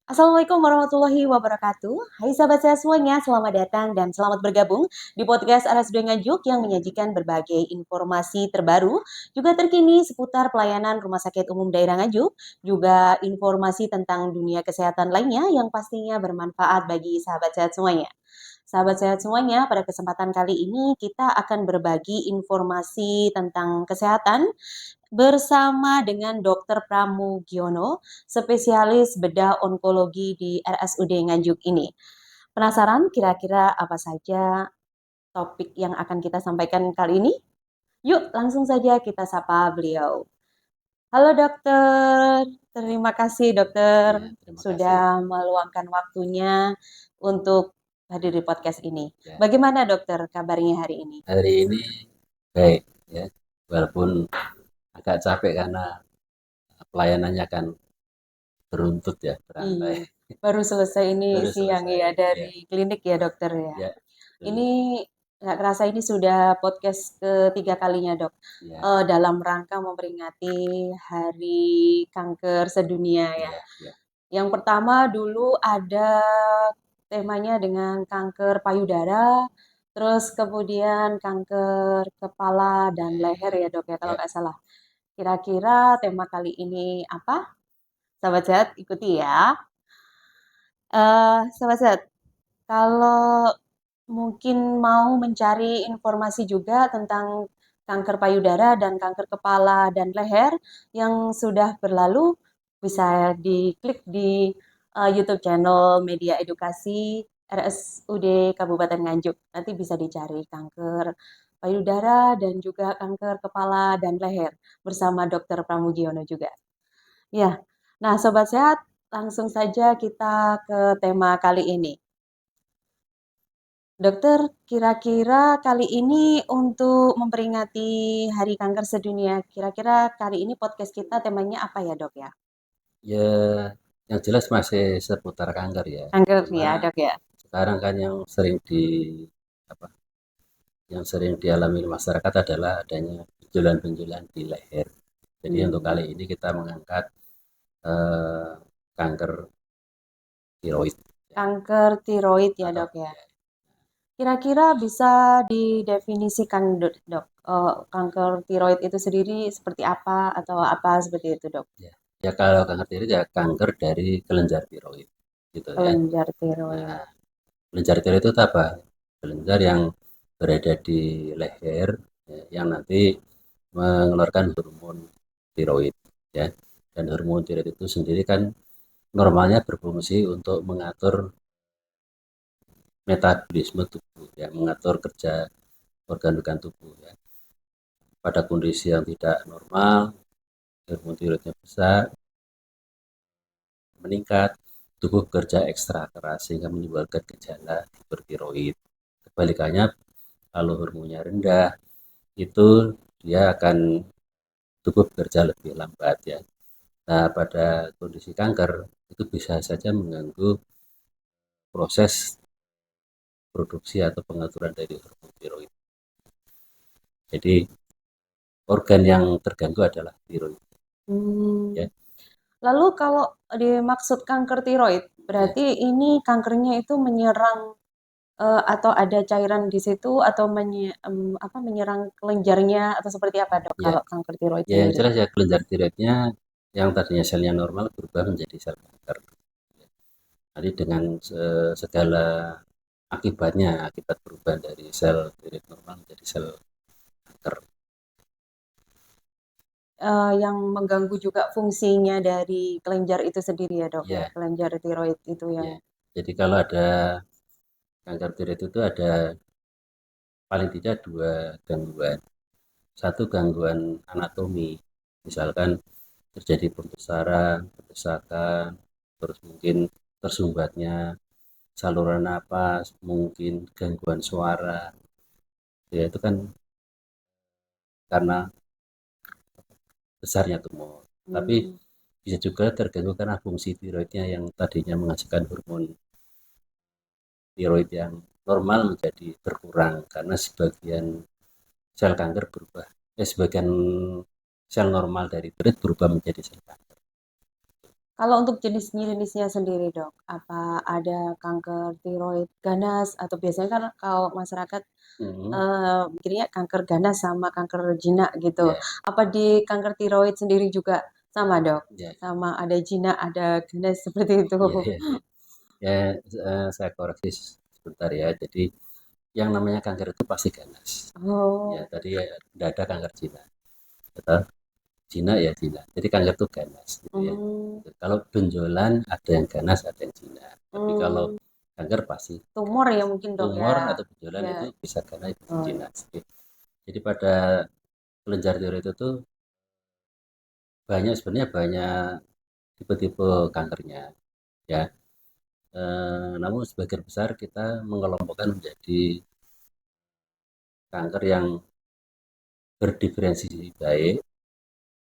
Assalamualaikum warahmatullahi wabarakatuh. Hai sahabat saya semuanya, selamat datang dan selamat bergabung di podcast RSUD Nganjuk yang menyajikan berbagai informasi terbaru, juga terkini seputar pelayanan Rumah Sakit Umum Daerah Nganjuk, juga informasi tentang dunia kesehatan lainnya yang pastinya bermanfaat bagi sahabat sehat semuanya. Sahabat sehat semuanya, pada kesempatan kali ini kita akan berbagi informasi tentang kesehatan bersama dengan Dr. Pramugiono, spesialis bedah onkologi di RSUD Nganjuk ini. Penasaran kira-kira apa saja topik yang akan kita sampaikan kali ini? Yuk, langsung saja kita sapa beliau. Halo dokter, terima kasih dokter Ya, terima kasih. sudah meluangkan waktunya untuk hadir di podcast ini. Ya, Bagaimana dokter kabarnya hari ini? hari ini baik ya, walaupun agak capek karena pelayanannya kan beruntut ya, Iya, berantai. baru selesai ini Baru siang selesai. ya Ya, dari klinik ya dokter ya. ya, Ini betul. nggak kerasa ini sudah podcast ketiga kalinya dok. Ya, Dalam rangka memperingati Hari Kanker Sedunia ya. ya, ya, Yang pertama dulu ada temanya dengan kanker payudara, terus kemudian kanker kepala dan leher ya dok ya kalau ya. nggak salah. Kira-kira tema kali ini apa? Sahabat sehat ikuti ya. Sahabat sehat, kalau mungkin mau mencari informasi juga tentang kanker payudara dan kanker kepala dan leher yang sudah berlalu, bisa diklik di YouTube channel Media Edukasi RSUD Kabupaten Nganjuk. Nanti bisa dicari kanker payudara dan juga kanker kepala dan leher bersama Dr. Pramugiono juga. Ya, nah Sobat Sehat, langsung saja kita ke tema kali ini. Dokter, kira-kira kali ini untuk memperingati Hari Kanker Sedunia, kira-kira kali ini podcast kita temanya apa ya dok ya? Ya, yang jelas masih seputar kanker ya. Kanker Cuma ya dok ya? sekarang kan apa, yang sering dialami masyarakat adalah adanya benjolan-benjolan di leher. Jadi untuk Hmm, kali ini kita mengangkat eh, kanker tiroid ya, kanker tiroid ya atau dok ya? Kira-kira bisa didefinisikan dok, kanker tiroid itu sendiri seperti apa atau apa seperti itu dok? ya, ya kalau kanker tiroid ya kanker dari kelenjar tiroid gitu ya. Kelenjar tiroid. Nah, kelenjar tiroid itu apa? Kelenjar yang berada di leher ya, yang nanti mengeluarkan hormon tiroid ya. Dan hormon tiroid itu sendiri kan normalnya berfungsi untuk mengatur metabolisme tubuh ya, mengatur kerja organ-organ tubuh ya. Pada kondisi yang tidak normal, hormon tiroidnya besar, meningkat, tubuh bekerja ekstra keras sehingga menimbulkan gejala hipertiroid. Kebalikannya, kalau hormonnya rendah, itu dia akan tubuh bekerja lebih lambat ya. Nah, pada kondisi kanker itu bisa saja mengganggu proses produksi atau pengaturan dari hormon tiroid. Jadi organ yang terganggu adalah tiroid Hmm. ya. Lalu kalau dimaksud kanker tiroid, Ya, berarti ini kankernya itu menyerang atau ada cairan di situ atau menyerang kelenjarnya atau seperti apa dok ya, kalau kanker tiroid ya yang sendiri? jelas ya kelenjar tiroidnya yang tadinya selnya normal berubah menjadi sel kanker. Nanti dengan segala akibatnya, akibat perubahan dari sel tiroid normal menjadi sel kanker. Yang mengganggu juga fungsinya dari kelenjar itu sendiri ya dok ya, Ya, kelenjar tiroid itu yang ya. Jadi kalau ada kanker tiroid itu ada paling tidak dua gangguan. Satu gangguan anatomi, misalkan terjadi pembesaran, pendesakan, terus mungkin tersumbatnya saluran napas, mungkin gangguan suara, ya itu kan karena besarnya tumor. Tapi hmm, bisa juga terganggu karena fungsi tiroidnya yang tadinya menghasilkan hormon tiroid yang normal menjadi berkurang karena sebagian sel kanker berubah. Sebagian sel normal dari tiroid berubah menjadi sel kanker. Kalau untuk jenisnya sendiri dok, apa ada kanker tiroid ganas atau biasanya kan kalau masyarakat Mhm, mikirnya kanker ganas sama kanker jinak gitu. ya, Apa di kanker tiroid sendiri juga sama dok? ya, Sama ada jinak, ada ganas seperti itu. ya, ya, ya. Ya, saya koreksi sebentar ya. Jadi yang namanya kanker itu pasti ganas. Ya, Oh, tadi tidak ada kanker jinak. Atau jinak ya jinak. Jadi kanker itu ganas gitu ya. hmm, Kalau benjolan ada yang ganas, ada yang jinak. Tapi kalau hmm, kanker pasti tumor ya ganas. mungkin dok ya. Tumor atau benjolan Ya, itu bisa ganas, bisa oh ya. jinak. Jadi pada kelenjar tiroid itu banyak sebenarnya banyak tipe-tipe kankernya ya. Namun sebagian besar kita mengelompokkan menjadi kanker yang berdiferensiasi baik.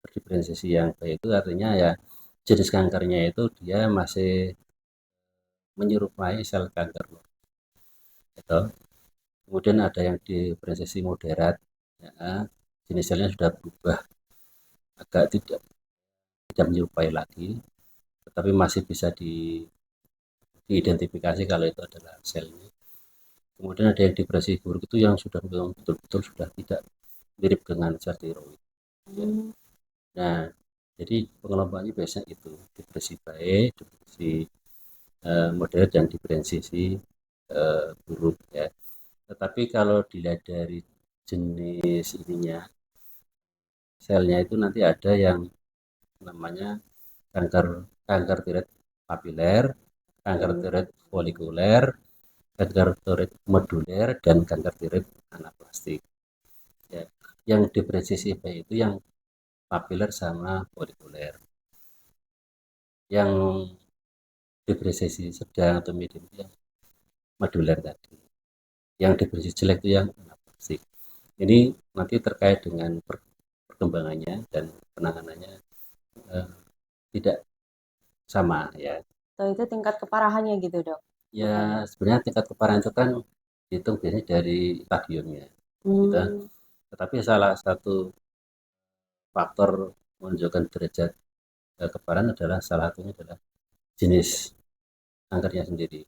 Berdiferensiasi yang baik itu artinya ya jenis kankernya itu dia masih menyerupai sel kanker gitu. Kemudian ada yang diferensiasi moderat, ya, jenis selnya sudah berubah agak tidak menyerupai lagi, tetapi masih bisa diidentifikasi kalau itu adalah selnya. Kemudian ada yang depresi buruk itu yang sudah betul-betul sudah tidak mirip dengan sel tiroid. Ya. Hmm, Nah, jadi pengelompokannya biasanya itu depresi baik, depresi moderat dan diferensiasi buruk ya. Tetapi kalau dilihat dari jenis ininya selnya itu nanti ada yang namanya kanker kanker tiroid papiler, kanker hmm. tiroid folikuler, kanker tiroid meduler, dan kanker tiroid anaplastik. Ya. Yang diferensiasi baik itu yang papiler sama folikuler. Yang diferensiasi sedang atau medium itu yang meduler tadi. Yang diferensiasi jelek itu yang anaplastik. Ini nanti terkait dengan perkembangannya dan penanganannya eh, tidak sama ya. So, itu tingkat keparahannya gitu dok. Ya Makanya. sebenarnya tingkat keparahan itu kan dihitung biasanya dari stadiumnya gitu. Hmm, Tetapi salah satu faktor menunjukkan derajat keparahan adalah salah satunya adalah jenis kankernya sendiri.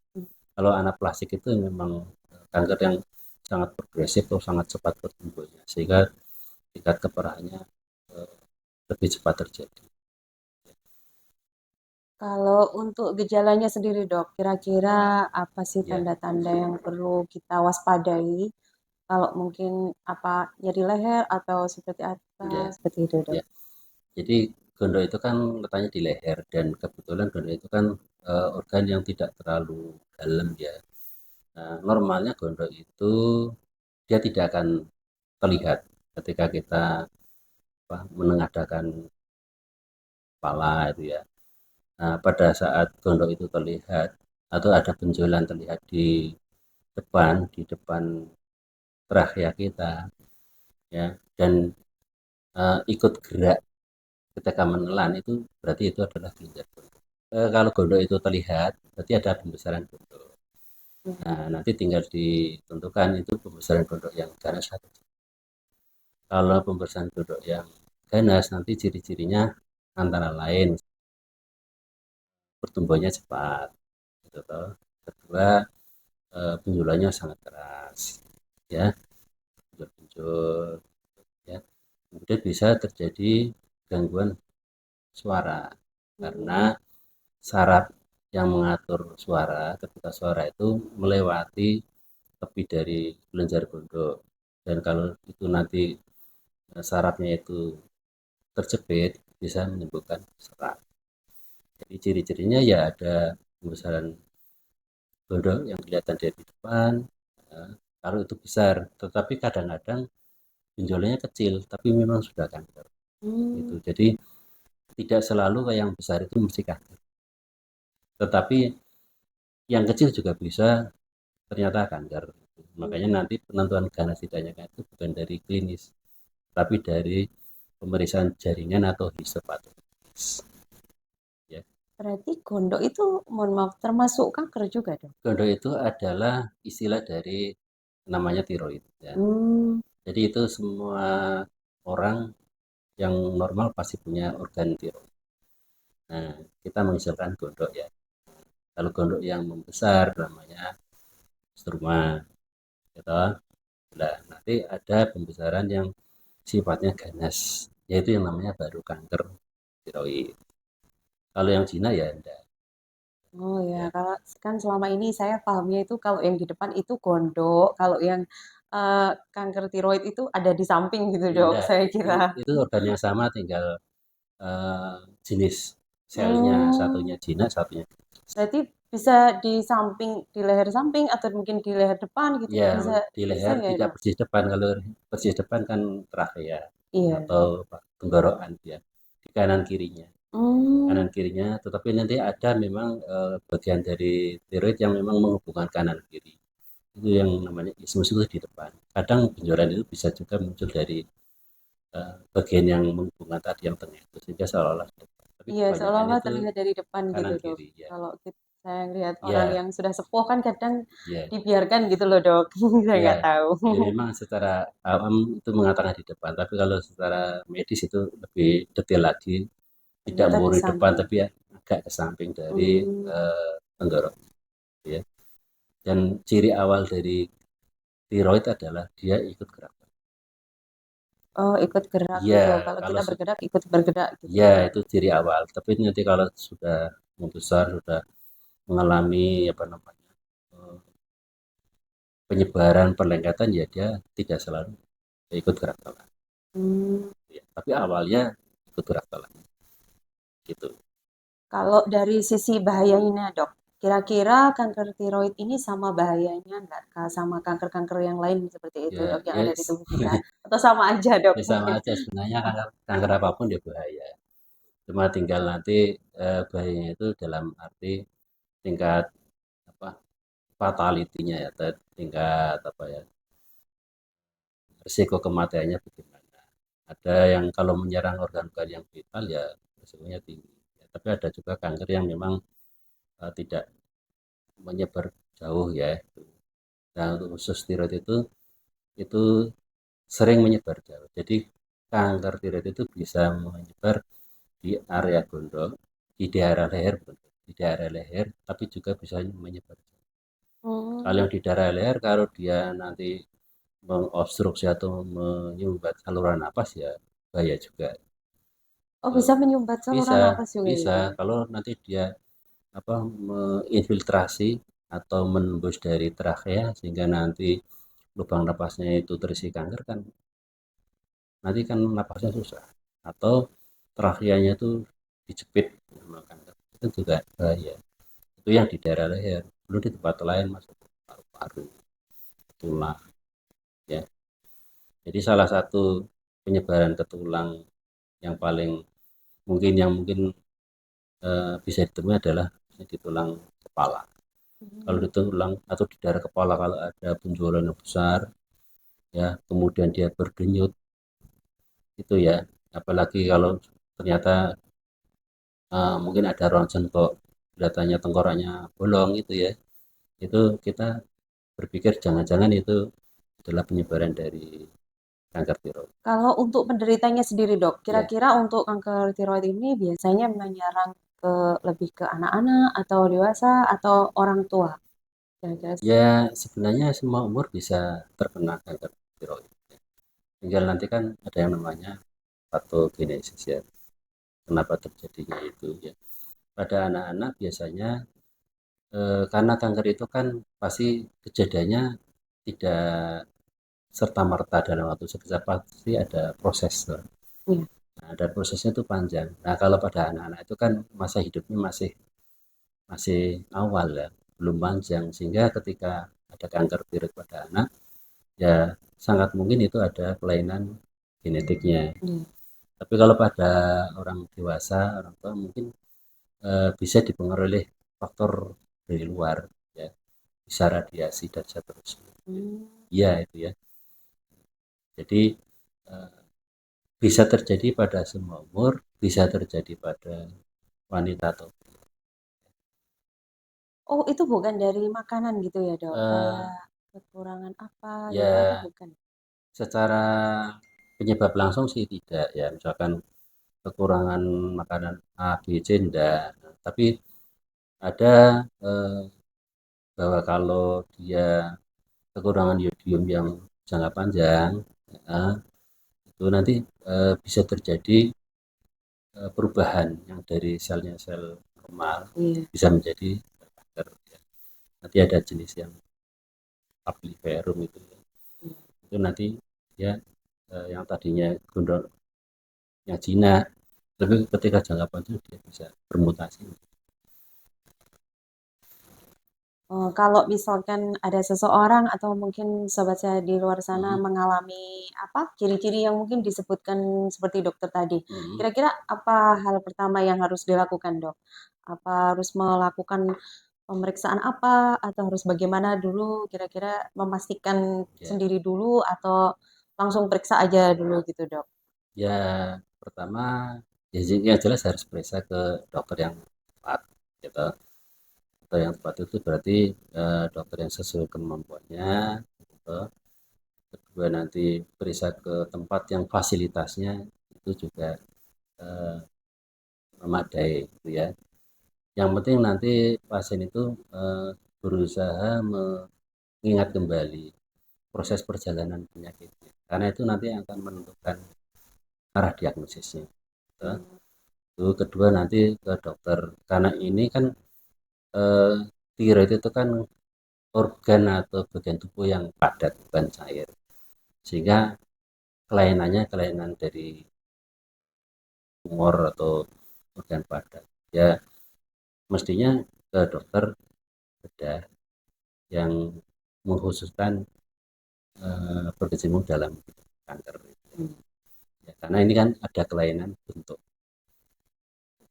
Kalau anaplastik itu memang kanker yang sangat progresif atau sangat cepat bertumbuhnya sehingga tingkat keparahannya eh, lebih cepat terjadi. kalau untuk gejalanya sendiri dok, kira-kira apa sih Ya, tanda-tanda yang perlu kita waspadai? Kalau mungkin apa nyeri leher atau seperti apa ya, seperti itu dok. ya. Jadi gondok itu kan letaknya di leher dan kebetulan gondok itu kan organ yang tidak terlalu dalam ya. Nah, normalnya gondok itu dia tidak akan terlihat ketika kita menengadahkan kepala itu ya. Nah, pada saat gondok itu terlihat atau ada benjolan terlihat di depan trachea kita ya dan ikut gerak ketika menelan itu berarti itu adalah kelenjar gondok. Kalau gondok itu terlihat berarti ada pembesaran gondok. Nah, nanti tinggal ditentukan itu pembesaran gondok yang ganas atau tidak. Kalau pembesaran gondok yang ganas nanti ciri-cirinya antara lain pertumbuhannya cepat gitu toh. Kedua benjolannya sangat keras ya, benjol-benjol ya. Kemudian bisa terjadi gangguan suara karena Hmm. saraf yang mengatur suara ketika suara itu melewati tepi dari kelenjar gondok dan kalau itu nanti sarafnya itu terjepit bisa menimbulkan serak. Jadi ciri-cirinya ya ada pembesaran gondok yang kelihatan dari depan ya, kalau itu besar, tetapi kadang-kadang benjolannya kecil tapi memang sudah kanker gitu. Hmm. Jadi tidak selalu yang besar itu mesti kanker, tetapi yang kecil juga bisa ternyata kanker. Makanya Hmm. nanti penentuan ganas tidaknya itu bukan dari klinis, tapi dari pemeriksaan jaringan atau histopatologis. Ya. Berarti gondok itu, mohon maaf, termasuk kanker juga dong? Gondok itu adalah istilah dari namanya tiroid. Ya. Hmm. Jadi itu semua orang yang normal pasti punya organ tiroid. Nah, kita mengusulkan gondok ya. Kalau gondok yang membesar namanya struma, gitu. Nah, nanti ada pembesaran yang sifatnya ganas, yaitu yang namanya baru kanker tiroid. Kalau yang Cina ya enggak, Oh ya, ya. kalau kan selama ini saya pahamnya itu kalau yang di depan itu gondok, kalau yang eh, kanker tiroid itu ada di samping gitu dok, Enggak, saya kira. itu organ yang sama, tinggal jenis selnya, Hmm, satunya Cina, satunya. berarti bisa di samping, di leher samping atau mungkin di leher depan gitu, Ya, bisa di bisa leher nggak ya tidak dok? persis depan. Kalau persis depan kan trachea Iya. atau tenggorokan ya. Di kanan kirinya. Hmm, Kanan kirinya, tetapi nanti ada memang bagian dari tiroid yang memang menghubungkan kanan kiri. Itu yang namanya ismus itu di depan. Kadang benjolan itu bisa juga muncul dari bagian yang menghubungkan tadi yang tengah itu, sehingga seolah-olah di depan. Tapi iya, kebanyakan seolah-olah itu terlihat dari depan gitu kanan dok. kiri ya. Kalau saya lihat orang Ya, yang sudah sepuh kan kadang ya. dibiarkan gitu loh dok, saya Ya, nggak tahu. ya memang secara awam itu mengatakan di depan, tapi kalau secara medis itu lebih detail lagi, tidak Ternyata di murni depan, samping. tapi ya agak ke samping dari Hmm. tenggorok, ya. Dan ciri awal dari tiroid adalah dia ikut gerak. Oh, ikut gerak Iya, gitu. Kalau kalau kita bergerak, ikut bergerak gitu ya ya, itu Dok. ciri awal. Tapi nanti kalau sudah membesar, sudah mengalami apa namanya eh, penyebaran perlengketan, ya dia tidak selalu ikut gerak tangan. Hmm, Ya. Tapi awalnya ikut gerak tangan, gitu. kalau dari sisi bahayanya, Dok, kira-kira kanker tiroid ini sama bahayanya nggak Kak, sama kanker-kanker yang lain seperti itu, Ya, Dok, yang ada di yes. tubuh kita? Atau sama aja, Dok, Ya sama mungkin? aja sebenarnya, kanker, kanker apapun dia bahaya. Cuma tinggal nanti bahayanya itu dalam arti tingkat apa fatality-nya ya, tingkat apa ya, risiko kematiannya bagaimana. Ada yang kalau menyerang organ-organ yang vital ya risikonya tinggi. Ya, tapi ada juga kanker yang memang tidak menyebar jauh ya. Nah, untuk khusus tiroid itu sering menyebar jauh. Jadi kanker tiroid itu bisa menyebar di area gondok, di daerah leher, di daerah leher, tapi juga bisa menyebar. Kalau Hmm. yang di daerah leher, kalau dia nanti mengobstruksi atau menyumbat saluran napas ya bahaya juga. Oh, Eh, bisa menyumbat saluran bisa, napas juga bisa. gitu. Kalau nanti dia apa menginfiltrasi atau menembus dari trakea sehingga nanti lubang napasnya itu terisi kanker, kan nanti kan napasnya susah, atau trakeanya itu dijepit sama kanker, itu juga bahaya. Itu yang di daerah leher, belum di tempat lain masuk paru-paru, tulang ya. Jadi salah satu penyebaran ke tulang yang paling mungkin bisa ditemui adalah di tulang kepala. Kalau Hmm. di tulang atau di daerah kepala, kalau ada benjolan yang besar ya, kemudian dia berdenyut, itu ya, apalagi kalau ternyata mungkin ada ronsen kok kelihatannya tengkoraknya bolong itu ya, itu kita berpikir jangan-jangan itu adalah penyebaran dari kanker tiroid Kalau untuk penderitanya sendiri, Dok, ya. kira-kira untuk kanker tiroid ini biasanya menyerang ke lebih ke anak-anak atau dewasa atau orang tua? Kira-kira. Ya sebenarnya semua umur bisa terkena kanker tiroid, tinggal nanti kan ada yang namanya patogenesis ya, kenapa terjadinya itu ya. Pada anak-anak biasanya karena kanker itu kan pasti kejadiannya tidak serta merta dalam waktu sekitar, pasti ada proses. Iya. Nah, dan prosesnya itu panjang. Nah, kalau pada anak-anak itu kan masa hidupnya masih masih awal ya, belum panjang, sehingga ketika ada kanker tiroid pada anak, ya sangat mungkin itu ada kelainan genetiknya. Iya. Tapi kalau pada orang dewasa, orang tua mungkin bisa dipengaruhi oleh faktor dari luar, ya, bisa radiasi dan seterusnya. Hmm. Iya itu ya. Jadi eh, bisa terjadi pada semua umur, bisa terjadi pada wanita atau Oh, itu bukan dari makanan gitu ya, Dok? eh, Kayak kekurangan apa gitu atau ya bukan? secara penyebab langsung sih tidak ya. Misalkan kekurangan makanan A, B, C enggak. Nah, tapi ada bahwa kalau dia kekurangan yodium yang jangka panjang, ya, itu nanti bisa terjadi perubahan yang dari selnya sel normal Iya. bisa menjadi kanker. Ya. Nanti ada jenis yang papiliferum itu, ya. Itu nanti ya yang tadinya gondrong yang jinak, tapi ketika jangka panjang dia bisa bermutasi. Kalau misalkan ada seseorang atau mungkin sobat saya di luar sana Hmm. mengalami apa ciri-ciri yang mungkin disebutkan seperti dokter tadi, Hmm. kira-kira apa hal pertama yang harus dilakukan, Dok? Apa harus melakukan pemeriksaan apa atau harus bagaimana dulu kira-kira memastikan Ya, sendiri dulu atau langsung periksa aja dulu gitu, Dok? ya pertama ya yang jelas harus periksa ke dokter yang tepat, gitu. Dokter yang tepat itu berarti dokter yang sesuai kemampuannya, gitu. Kedua nanti periksa ke tempat yang fasilitasnya itu juga eh, memadai, gitu ya. Yang penting nanti pasien itu berusaha mengingat kembali proses perjalanan penyakitnya, karena itu nanti akan menentukan arah diagnosisnya. Gitu. Itu kedua nanti ke dokter, karena ini kan eh, tiroid itu kan organ atau bagian tubuh yang padat bukan cair, sehingga kelainan dari tumor atau organ padat ya mestinya ke dokter bedah yang mengkhususkan berkecimpung dalam kanker, ya, karena ini kan ada kelainan bentuk,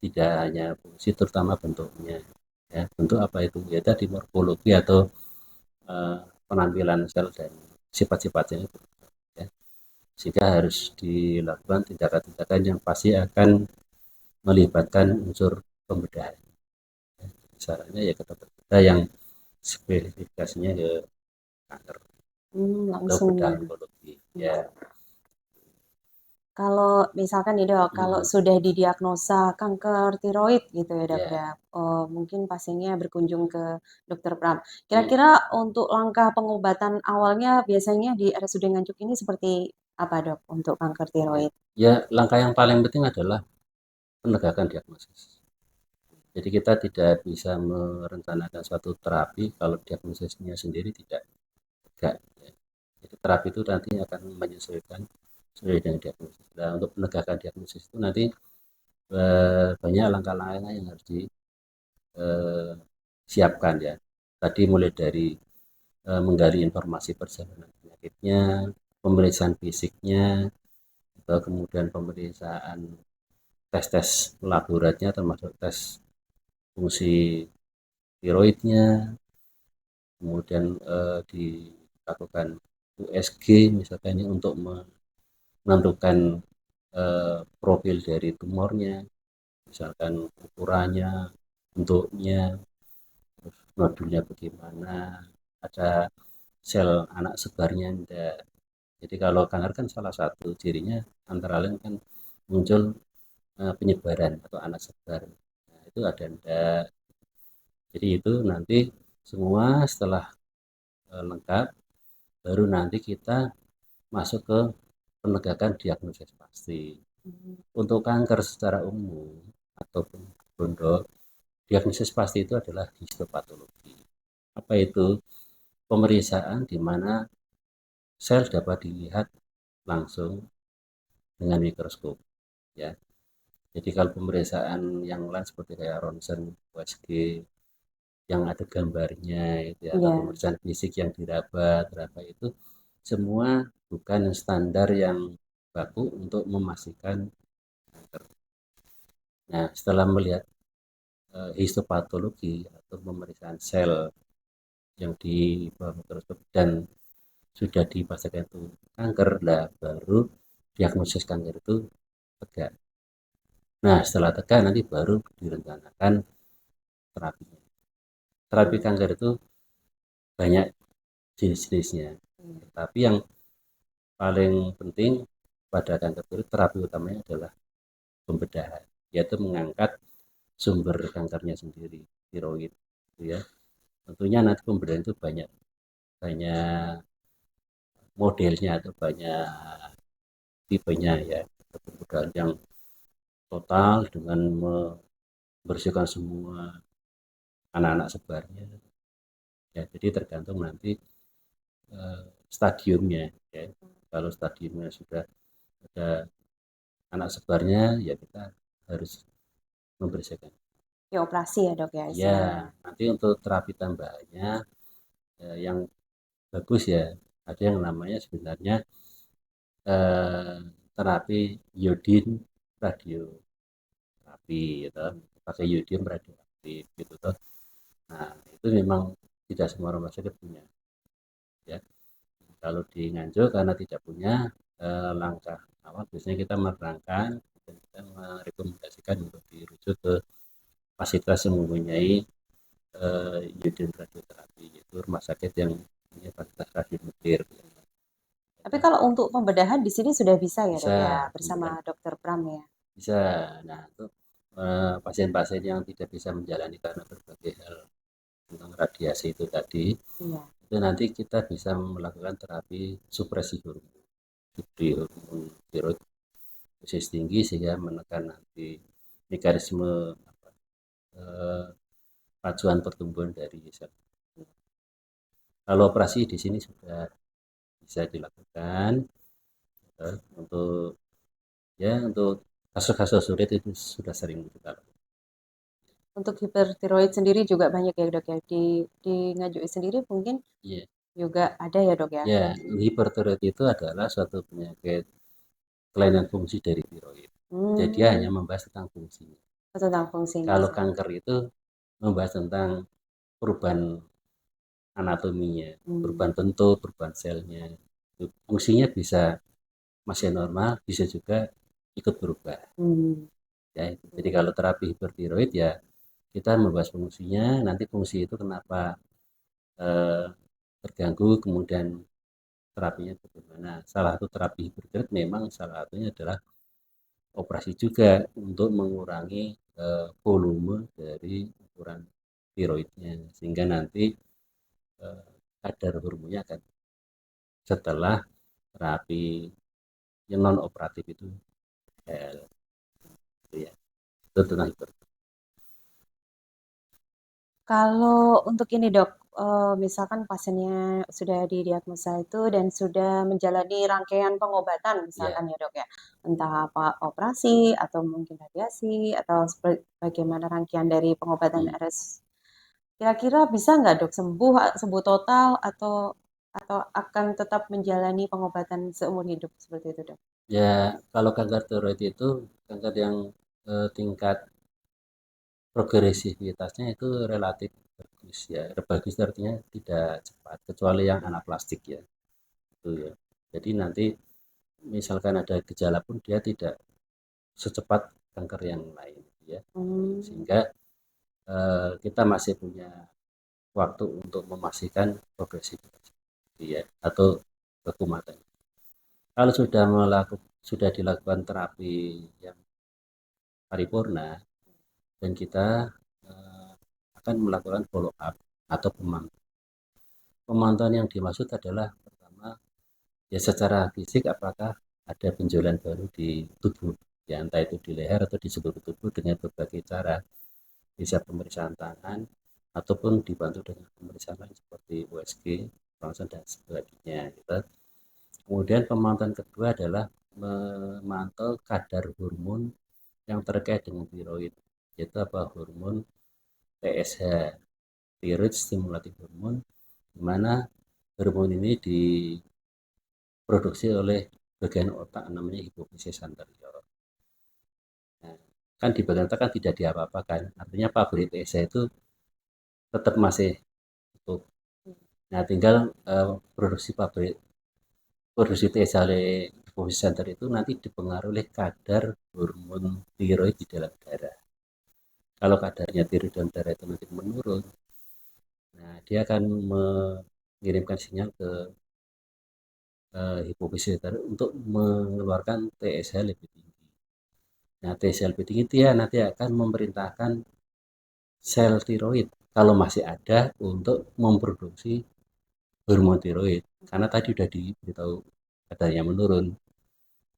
tidak hanya fungsi terutama bentuknya, ya bentuk apa itu ya tadi morfologi atau eh, penampilan sel dan sifat-sifatnya itu, ya. Sehingga harus dilakukan tindakan-tindakan yang pasti akan melibatkan unsur pembedahan. Sarannya ya ke dokter bedah yang spesifikasinya ke kanker atau Langsung bedah ya. onkologi, ya. Kalau misalkan nih Dok, kalau Hmm, sudah didiagnosa kanker tiroid gitu ya Dok ya. ya, mungkin pasiennya berkunjung ke dokter Pram. Hmm. Kira-kira untuk langkah pengobatan awalnya biasanya di RSUD Nganjuk ini seperti apa Dok untuk kanker Ya. tiroid? Ya, langkah yang paling penting adalah penegakan diagnosis. Jadi kita tidak bisa merencanakan suatu terapi kalau diagnosisnya sendiri tidak tegak, ya. Jadi terapi itu nanti akan menyesuaikan sesuai dengan diagnosis. Nah, untuk penegakan diagnosis itu nanti banyak langkah-langkah yang harus disiapkan, ya. Tadi mulai dari menggali informasi perjalanan penyakitnya, pemeriksaan fisiknya, atau kemudian pemeriksaan tes-tes laboratnya termasuk tes fungsi tiroidnya, kemudian dilakukan USG misalkan ini untuk menentukan profil dari tumornya, misalkan ukurannya, bentuknya, terus nodulnya bagaimana, ada sel anak sebarnya enggak. Jadi kalau kanker kan salah satu cirinya antara lain kan muncul penyebaran atau anak sebar. Nah, itu ada enggak. Jadi itu nanti semua setelah lengkap baru nanti kita masuk ke penegakan diagnosis pasti. Untuk kanker secara umum ataupun gondok, diagnosis pasti itu adalah histopatologi. Apa itu? Pemeriksaan di mana sel dapat dilihat langsung dengan mikroskop, ya. Jadi kalau pemeriksaan yang lain seperti kayak ronsen, USG yang ada gambarnya itu, ya, atau Iya. pemeriksaan fisik yang diraba itu semua bukan standar yang baku untuk memastikan kanker. Nah, setelah melihat histopatologi atau pemeriksaan sel yang di bawah mikroskop dan sudah dipastikan itu kanker, lah baru diagnosis kanker itu tegak. Nah, setelah tegak nanti baru direncanakan terapinya. Terapi kanker itu banyak jenis-jenisnya, tapi yang paling penting pada kanker itu terapi utamanya adalah pembedahan, yaitu mengangkat sumber kankernya sendiri, tiroid, gitu ya. Tentunya nanti pembedahan itu banyak banyak modelnya atau banyak tipenya ya. Pembedahan yang total dengan membersihkan semua anak-anak sebarnya. Ya, jadi tergantung nanti stadiumnya ya. Kalau stadiumnya sudah ada anak sebarnya ya kita harus membersihkan. Ya operasi ya dok ya Ya, istilahnya. nanti untuk terapi tambahannya yang bagus ya ada yang namanya sebenarnya eh, terapi iodin radioterapi gitu, pakai iodin radioaktif gitu tuh. Nah, itu memang tidak semua rumah sakit punya ya. Kalau di Nganjuk karena tidak punya langkah awal biasanya kita menerangkan dan kita merekomendasikan untuk dirujuk ke fasilitas yang mempunyai iodin radioterapi yaitu rumah sakit yang punya fasilitas radionuklir. Tapi kalau untuk pembedahan di sini sudah bisa ya Bisa dok ya bersama kemudian dokter Pram ya. bisa. Nah, itu pasien-pasien yang tidak bisa menjalani karena berbagai hal tentang radiasi itu tadi, Iya. itu nanti kita bisa melakukan terapi supresi hormon, di hormon tiroid dosis tinggi sehingga menekan nanti mekanisme eh, pacuan pertumbuhan dari sel. Kalau operasi di sini sudah bisa dilakukan untuk ya untuk kasus-kasus sulit itu sudah sering kita lakukan. Untuk hipertiroid sendiri juga banyak ya dok ya di Ngajuk sendiri mungkin Iya. juga ada ya dok ya. Ya, hipertiroid itu adalah suatu penyakit kelainan fungsi dari tiroid. Jadi dia Hmm, hanya membahas tentang fungsinya. tentang fungsinya Kalau saja. kanker itu membahas tentang perubahan anatominya, Hmm, perubahan bentuk, perubahan selnya. Fungsinya bisa masih normal, bisa juga ikut berubah. hmm, Ya, jadi kalau terapi hipertiroid ya kita membahas fungsinya, nanti fungsi itu kenapa eh, terganggu, kemudian terapinya bagaimana. Salah satu terapi hipertiroid memang salah satunya adalah operasi juga untuk mengurangi volume dari ukuran tiroidnya sehingga nanti eh, kadar hormonnya akan setelah terapi yang non operatif itu gitu ya. Itu tentang hipertensi. Kalau untuk ini dok, misalkan pasiennya sudah didiagnosa itu dan sudah menjalani rangkaian pengobatan Ya, misalkan ya dok ya, entah apa operasi atau mungkin radiasi atau bagaimana rangkaian dari pengobatan hmm. RS, kira-kira bisa nggak dok sembuh sembuh total atau akan tetap menjalani pengobatan seumur hidup seperti itu dok? Ya kalau kanker tiroid itu kanker yang tingkat progresivitasnya itu relatif bagus ya. Bagus artinya tidak cepat kecuali yang anaplastik ya. Itu ya. Jadi nanti misalkan ada gejala pun dia tidak secepat kanker yang lain ya. Hmm, Sehingga kita masih punya waktu untuk memastikan progresivitas ya atau kekumatan. Kalau sudah dilakukan terapi yang paripurna dan kita eh, akan melakukan follow up atau pemantauan. Pemantauan yang dimaksud adalah pertama ya secara fisik apakah ada benjolan baru di tubuh ya entah itu di leher atau di seluruh tubuh dengan berbagai cara bisa pemeriksaan tangan ataupun dibantu dengan pemeriksaan lain seperti USG, ronsen dan sebagainya gitu. Kemudian pemantauan kedua adalah memantau kadar hormon yang terkait dengan tiroid yaitu apa hormon TSH, thyroid stimulating hormone, di mana hormon ini diproduksi oleh bagian otak namanya hipofisis anterior. Nah, kan di bagian otak kan tidak diapa-apakan, artinya pabrik TSH itu tetap masih utuh. Nah, tinggal produksi TSH oleh hipofisis anterior itu nanti dipengaruhi oleh kadar hormon tiroid di dalam darah. Kalau kadarnya tiroid dalam darah itu nanti menurun, nah dia akan mengirimkan sinyal ke hipofisis untuk mengeluarkan TSH lebih tinggi. Nah, T sel B tinggi dia nanti akan memerintahkan sel tiroid kalau masih ada untuk memproduksi hormon tiroid karena tadi udah diberitahu kadarnya menurun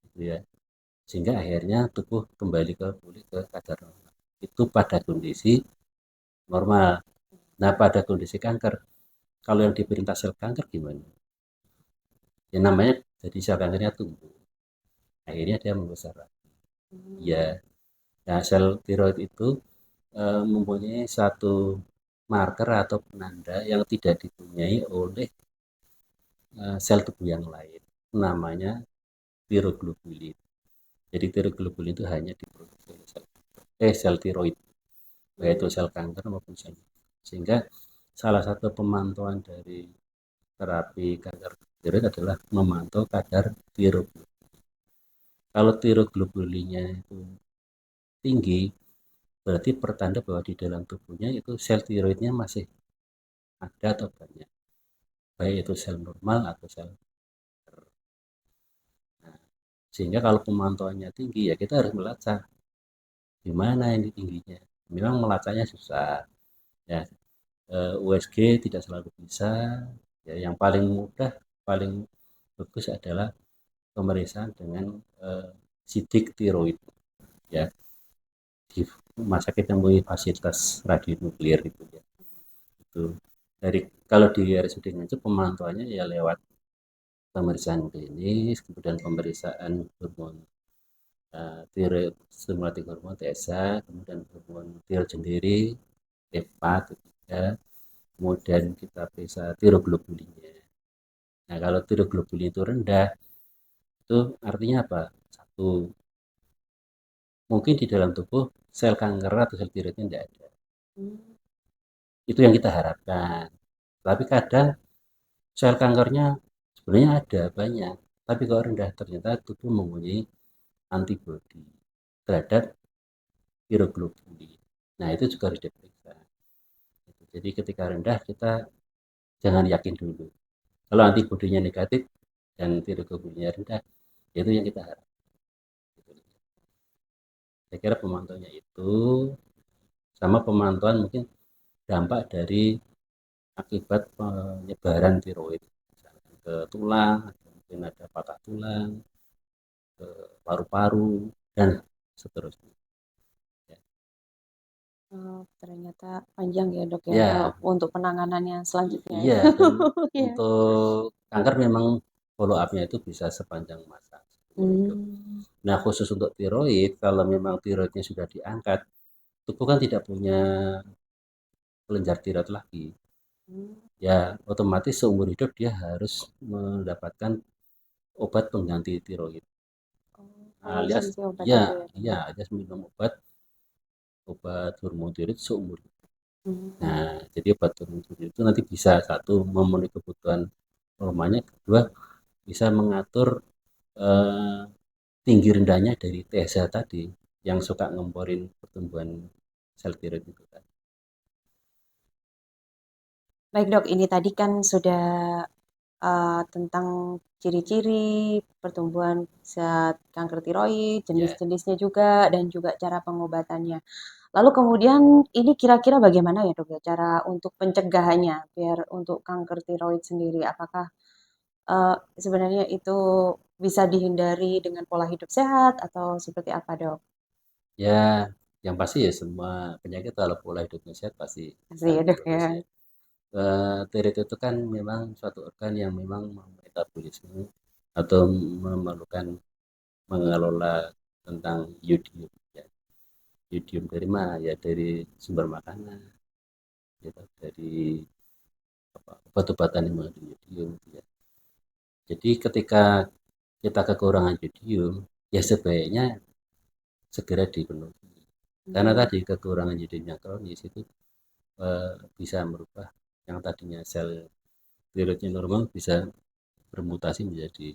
gitu ya. Sehingga akhirnya tubuh kembali ke pulih ke kadar normal. Itu pada kondisi normal. Nah, pada kondisi kanker, kalau yang diperintah sel kanker gimana? Ya namanya jadi sel kankernya tumbuh. Akhirnya dia membesar. Ya, nah sel tiroid itu mempunyai satu marker atau penanda yang tidak dipunyai oleh sel tubuh yang lain. Namanya tiroglobulin. Jadi tiroglobulin itu hanya diproduksi oleh sel tiroid, yaitu sel kanker maupun sel. Sehingga salah satu pemantauan dari terapi kanker tiroid adalah memantau kadar tiroglobulin. Kalau tiroglobulinnya itu tinggi, berarti pertanda bahwa di dalam tubuhnya itu sel tiroidnya masih ada atau banyak, baik itu sel normal atau sel kanker. Nah, sehingga kalau pemantauannya tinggi ya kita harus melacak di mana ini tingginya. Memang melacaknya susah ya. USG tidak selalu bisa. Ya, yang paling mudah, paling bagus adalah pemeriksaan dengan sidik tiroid ya di rumah sakit yang mempunyai fasilitas radionuklir itu ya. Itu dari kalau di RSUD Nganjuk pemantauannya ya lewat pemeriksaan klinis, kemudian pemeriksaan hormon tiroid stimulating hormon TSH, kemudian hormon tiroid sendiri, EPA, ketiga, kemudian kita periksa tiroglobulinnya. Nah, kalau tiroglobulin itu rendah, itu artinya apa? Satu, mungkin di dalam tubuh sel kanker atau sel tiroidnya tidak ada. Itu yang kita harapkan. Tapi kadang sel kankernya sebenarnya ada banyak, tapi kalau rendah ternyata tubuh mempunyai antibodi terhadap tiroglobulin. Nah, itu juga harus diperiksa. Jadi ketika rendah kita jangan yakin dulu. Kalau antibodinya negatif dan tiroglobulinnya rendah, itu yang kita harapkan. Saya kira pemantauannya itu sama pemantauan mungkin dampak dari akibat penyebaran tiroid ke tulang, mungkin ada patah tulang, ke paru-paru dan seterusnya. Ya, Ternyata panjang ya dok ya ya untuk penanganannya selanjutnya. iya dan Iya. untuk kanker memang follow up-nya itu bisa sepanjang masa seumur hidup. Hmm. Nah, khusus untuk tiroid, kalau memang tiroidnya sudah diangkat, tubuh kan tidak punya kelenjar tiroid lagi. Ya, otomatis seumur hidup dia harus mendapatkan obat pengganti tiroid. Oh, Alias, konsumsi obat ya, itu ya dok ya, ya. alias minum obat hormon tiroid seumur hidup. Hmm. Nah, jadi obat hormon tiroid itu nanti bisa satu memenuhi kebutuhan hormonnya, kedua bisa mengatur eh, tinggi rendahnya dari TSH tadi yang suka ngemporin pertumbuhan sel tiroid itu kan. Baik dok, ini tadi kan sudah tentang ciri-ciri pertumbuhan zat kanker tiroid, Ya, jenis-jenisnya juga, dan juga cara pengobatannya. Lalu kemudian ini kira-kira bagaimana ya dok ya cara untuk pencegahannya biar untuk kanker tiroid sendiri? Apakah sebenarnya itu bisa dihindari dengan pola hidup sehat atau seperti apa dok? ya, yang pasti ya semua penyakit kalau pola hidupnya sehat pasti Masih akan ya dok ya. terurus ya. Tiroid itu kan memang suatu organ yang memang metabolisme atau memerlukan mengelola tentang yodium ya. Yodium dari mana? Ya dari sumber makanan, ya, dari obat-obatan yang mengandung yodium ya. Jadi ketika kita kekurangan yodium, ya sebaiknya segera dipenuhi. Karena Hmm. tadi kekurangan yodium yang kronis itu bisa merubah yang tadinya sel tiroidnya normal bisa bermutasi menjadi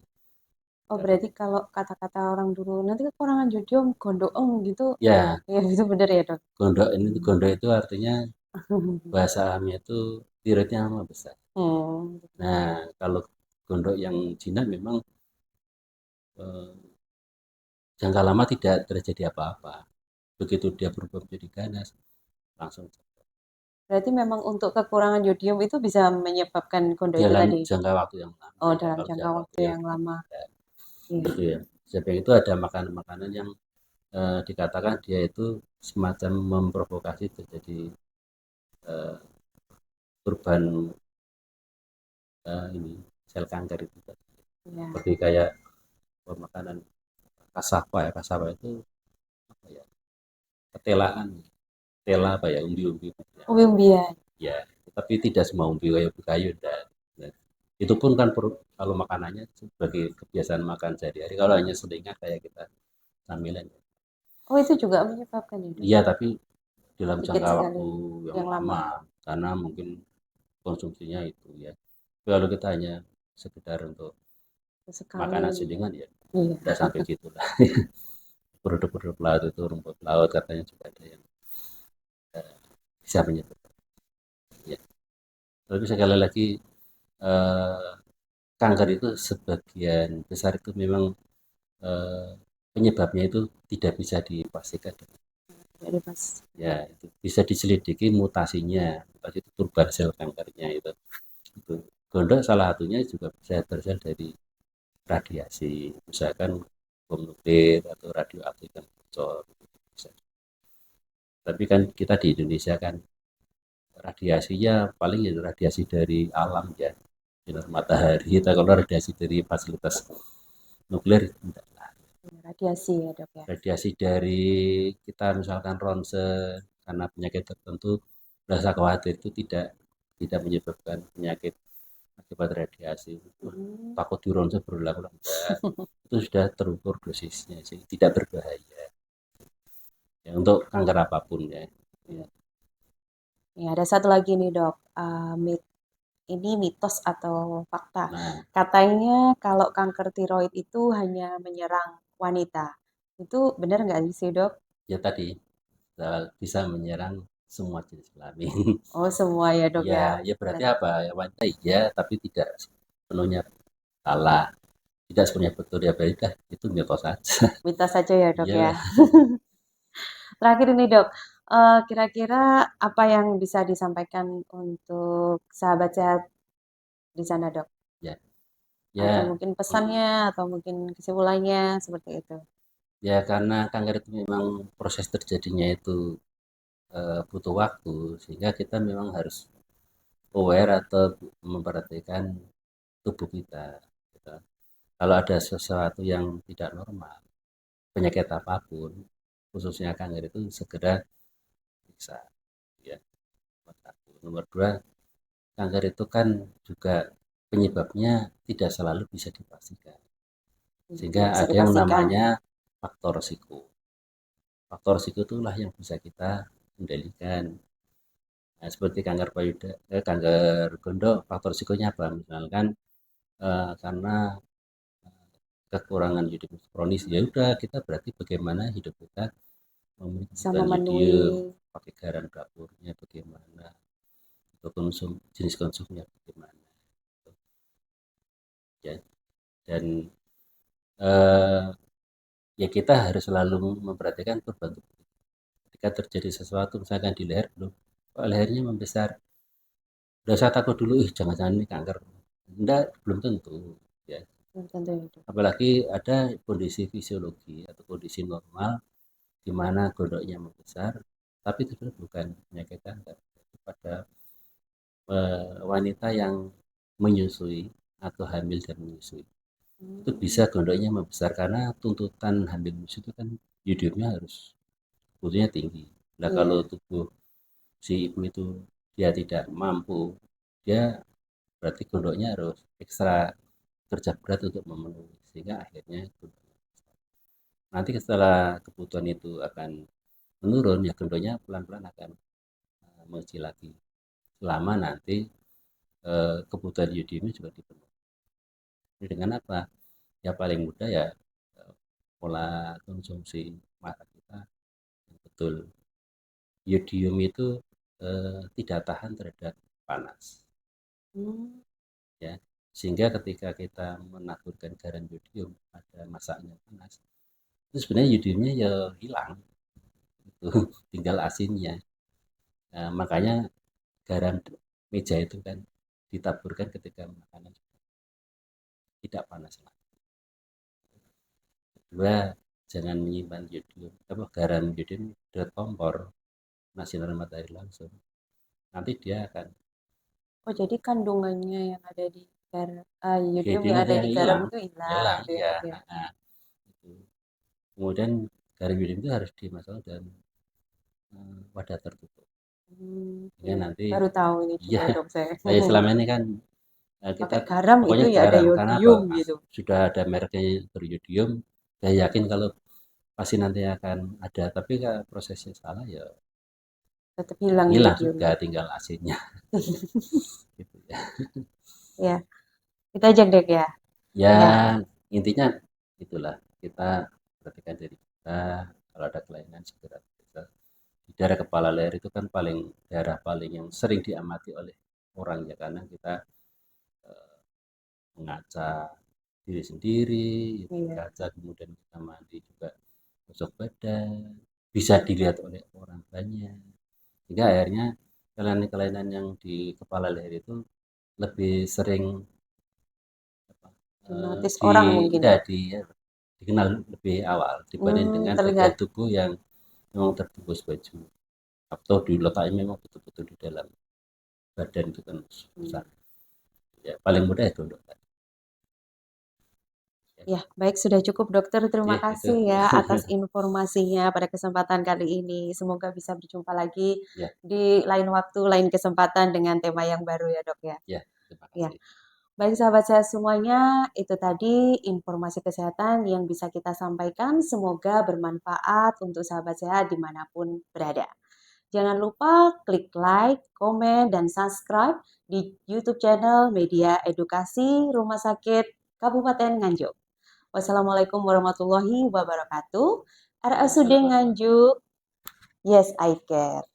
Oh kanker. berarti kalau kata-kata orang dulu nanti kekurangan jodium gondoeng gitu, Ya, ya itu benar ya dok? gondok ini Hmm. gondok itu artinya bahasa alamnya itu tiroidnya memang besar. Hmm. Nah, kalau gondok yang jinak memang jangka lama tidak terjadi apa-apa. Begitu dia berubah menjadi ganas, langsung Berarti memang untuk kekurangan yodium itu bisa menyebabkan gondo itu dalam tadi. jangka waktu yang lama Oh, ya. dalam Kalau jangka jangka waktu waktu yang yang lama. pendek Iya. itu ya. Samping itu ada makanan-makanan yang dikatakan dia itu semacam memprovokasi terjadi eh, korban ini sel kanker itu tadi. Iya. Seperti kayak makanan kasava ya, kasava itu apa ya, ketelaan, tela apa ya, umbi-umbi gitu ya. Umbi-umbian. Ya, tapi tidak semua umbi kayu kayu dan nah, itu pun kan kalau makanannya sebagai kebiasaan makan sehari-hari. Kalau hanya selingan kayak kita camilan, Oh, itu juga menyebabkan ya, Dok? iya tapi dalam Sedikit jangka sekali waktu yang yang lama. lama karena mungkin konsumsinya itu ya. Tapi kalau kita hanya sekedar untuk Sekali. makanan selingan ya Iya. tidak sampai gitulah. Produk-produk laut itu rumput laut katanya juga ada yang bisa menyebabkan ya. Tapi sekali lagi eh, kanker itu sebagian besar itu memang eh, penyebabnya itu tidak bisa dipastikan. Jadi pas. Ya, itu bisa diselidiki mutasinya, mutasi itu perubahan sel kankernya itu. Gondok salah satunya juga bisa berasal dari radiasi, misalkan bom nuklir atau radioaktif yang bocor. Bisa. Tapi kan kita di Indonesia kan radiasinya paling ya radiasi dari alam ya, sinar matahari. Kita kalau radiasi dari fasilitas nuklir tidak. Radiasi ya, Dok ya. Radiasi dari kita misalkan ronsen karena penyakit tertentu rasa khawatir itu tidak menyebabkan penyakit akibat radiasi. Hmm. Takut di ronsen berulang-ulang enggak. Itu sudah terukur dosisnya sih, tidak berbahaya. Ya, untuk kanker apapun ya. Ya. Ya, ada satu lagi nih, Dok. Ini mitos atau fakta. Nah, Katanya kalau kanker tiroid itu hanya menyerang wanita. Itu benar nggak sih, Dok? ya tadi bisa menyerang semua jenis kelamin. Oh, semua ya, Dok Ya, ya. ya berarti Berarti apa? Ya wanita iya, tapi tidak sepenuhnya salah. Tidak sepenuhnya betul ya berarti itu mitos saja. mitos saja ya, Dok ya. Iyalah. Terakhir ini, Dok. Kira-kira apa yang bisa disampaikan untuk sahabat sehat di sana, Dok? Ya, Atau ya, mungkin mm, pesannya, atau mungkin kesimpulannya, seperti itu. ya karena kanker itu memang proses terjadinya itu butuh waktu, sehingga kita memang harus aware atau memperhatikan tubuh kita. Gitu. Kalau ada sesuatu yang tidak normal, penyakit apapun, khususnya kanker itu segera periksa. Ya, nomor satu. Nomor dua, kanker itu kan juga penyebabnya tidak selalu bisa dipastikan, sehingga Tidak bisa ada yang dipastikan. namanya faktor risiko. Faktor risiko itulah yang bisa kita kendalikan. Nah, seperti kanker payudara, kanker gondok, faktor risikonya apa? Misalkan karena kekurangan yodium kronis, ya udah kita berarti bagaimana hidup kita Bisa memerlukan memenuhi. yodium, pakai garam dapurnya bagaimana, atau jenis konsumnya bagaimana, ya. Dan eh, ya kita harus selalu memperhatikan korban tubuh. Ketika terjadi sesuatu, misalkan di leher, belum, kok lehernya membesar, udah saya takut dulu, jangan-jangan ini kanker. Enggak, belum tentu. Ya. Belum tentu hidup. Apalagi ada kondisi fisiologi atau kondisi normal di mana gondoknya membesar, tapi itu bukan penyakit kanker. Pada wanita yang menyusui atau hamil dan menyusui, itu bisa Hmm. gondoknya membesar karena tuntutan hamil menyusui itu kan yodiumnya harus butuhnya tinggi. Nah kalau Iya. tubuh si ibu itu dia tidak mampu, dia berarti gondoknya harus ekstra kerja berat untuk memenuhi sehingga akhirnya nanti setelah kebutuhan itu akan menurun ya gondoknya pelan-pelan akan mengecil lagi selama nanti kebutuhan yodiumnya juga dipenuhi. Ini dengan apa? Ya paling mudah ya pola konsumsi makan kita yang betul. Yodium itu tidak tahan terhadap panas, Hmm. ya. Sehingga ketika kita menaburkan garam yodium pada masaknya panas, Terus sebenarnya yodiumnya ya hilang, itu tinggal asinnya. Nah, makanya garam meja itu kan ditaburkan ketika makanan tidak panas lagi. Kedua, jangan menyimpan yodium apa garam yodium dekat kompor, kena sinar matahari langsung. Nanti dia akan Oh, jadi kandungannya yang ada di yodium yang ada yodiumnya di garam hilang, itu hilang hilang gitu ya, ya. Dok ya? Nah, itu. Kemudian garam yodium itu harus dimasukkan dalam wadah tertutup. Iya. Ya nanti Baru tahu ini ya juga, Dok, saya. saya selama ini kan kita Pakai garam itu pokoknya ya ada garam karena apa? yodium gitu. Sudah ada mereknya beriodium, saya yakin kalau pasti nanti akan ada, tapi kalau prosesnya salah ya Tetap hilang hilang juga yodiumnya. tinggal asinnya gitu ya. Ya, itu aja, Dok ya. Ya Ya, intinya itulah kita perhatikan diri kita, kalau ada kelainan segera kita. Di daerah kepala leher itu kan daerah paling yang sering diamati oleh orang ya karena kita mengaca diri sendiri, itu iya. kaca kemudian kita mandi juga gosok badan, bisa dilihat oleh orang banyak. Sehingga akhirnya kelainan-kelainan yang di kepala leher itu lebih sering apa, Notice di orang mungkin, tidak Dok. di ya, dikenal lebih awal dibanding dengan bagian Terlihat. tubuh yang memang terbungkus baju atau diletaknya memang betul-betul di dalam badan itu kan Hmm. besar. Ya, paling mudah itu dok. Ya, Ya, baik sudah cukup dokter. Terima ya, itu kasih ya. ya atas informasinya pada kesempatan kali ini. Semoga bisa berjumpa lagi Ya, di lain waktu, lain kesempatan dengan tema yang baru ya, Dok ya. ya, terima Ya, kasih. baik sahabat saya semuanya, itu tadi informasi kesehatan yang bisa kita sampaikan. Semoga bermanfaat untuk sahabat sehat dimanapun berada. Jangan lupa klik like, komen, dan subscribe di YouTube channel Media Edukasi Rumah Sakit Kabupaten Nganjuk. Wassalamualaikum warahmatullahi wabarakatuh. RSUD Waalaikumsalam warahmatullahi wabarakatuh. Nganjuk, yes I care.